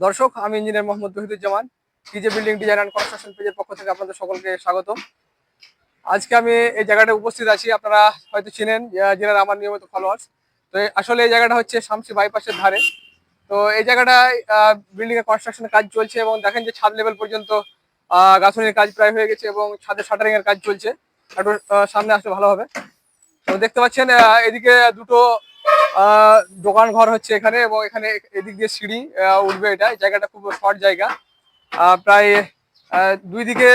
দর্শক, আমি engineer Mohammad Touhiduzzaman, TJ building design and construction পেজের পক্ষ থেকে আপনাদের সকলকে স্বাগত। আজকে আমি এই জায়গাটায় উপস্থিত আছি, আপনারা হয়তো চিনেন যারা আমার নিয়মিত ফলোয়ার্স। তো আসলে এই জায়গাটা হচ্ছে শামসি বাইপাসের ধারে। তো এই জায়গাটায় বিল্ডিং এর কনস্ট্রাকশনের কাজ চলছে এবং দেখেন যে ছাদ লেভেল পর্যন্ত গাঁথনির কাজ প্রায় হয়ে গেছে এবং ছাদের শাটারিং এর কাজ চলছে। একটু সামনে আসলে ভালো হবে। তো দেখতে পাচ্ছেন এদিকে দুটো দোকান ঘর হচ্ছে এখানে, এবং এখানে এদিক দিয়ে সিঁড়ি উঠবে। এটা জায়গাটা খুব শর্ট জায়গা, প্রায় দুই দিকে,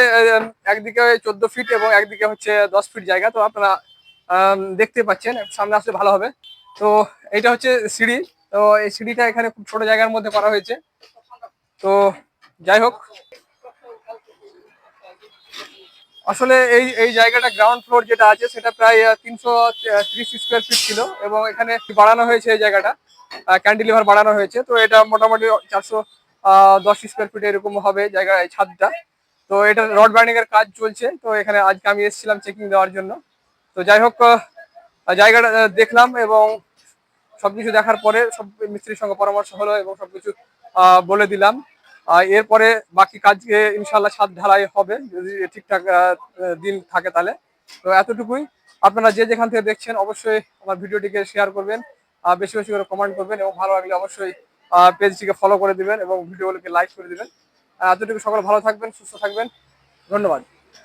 একদিকে 14 ফিট এবং একদিকে হচ্ছে 10 ফিট জায়গা। তো আপনারা দেখতে পাচ্ছেন, সামনে আসলে ভালো হবে। তো এটা হচ্ছে সিঁড়ি। তো এই সিঁড়িটা এখানে খুব ছোট জায়গার মধ্যে করা হয়েছে। তো যাই হোক, আসলে এই এই জায়গাটা গ্রাউন্ড ফ্লোর যেটা আছে সেটা প্রায় 330 স্কোয়ার ফিট ছিল, এবং এখানে বাড়ানো হয়েছে এই জায়গাটা, ক্যান্টিলিভার বাড়ানো হয়েছে। তো এটা মোটামুটি 410 স্কোয়ার ফিট এরকম হবে জায়গা, এই ছাদটা। তো এটা রড বাইন্ডিং এর কাজ চলছে। তো এখানে আজকে আমি এসেছিলাম চেকিং দেওয়ার জন্য। তো যাই হোক, জায়গাটা দেখলাম এবং সবকিছু দেখার পরে সব মিস্ত্রির সঙ্গে পরামর্শ হলো এবং সবকিছু বলে দিলাম। এরপরে বাকি কাজকে ইনশাল্লাহ ছাদ ঢালাই হবে যদি ঠিকঠাক দিন থাকে তাহলে। তো এতটুকুই। আপনারা যে যেখান থেকে দেখছেন অবশ্যই আমার ভিডিওটিকে শেয়ার করবেন, বেশি বেশি করে কমেন্ট করবেন, এবং ভালো লাগলে অবশ্যই পেজটিকে ফলো করে দিবেন এবং ভিডিওগুলোকে লাইক করে দিবেন। এতটুকু, সকলে ভালো থাকবেন, সুস্থ থাকবেন। ধন্যবাদ।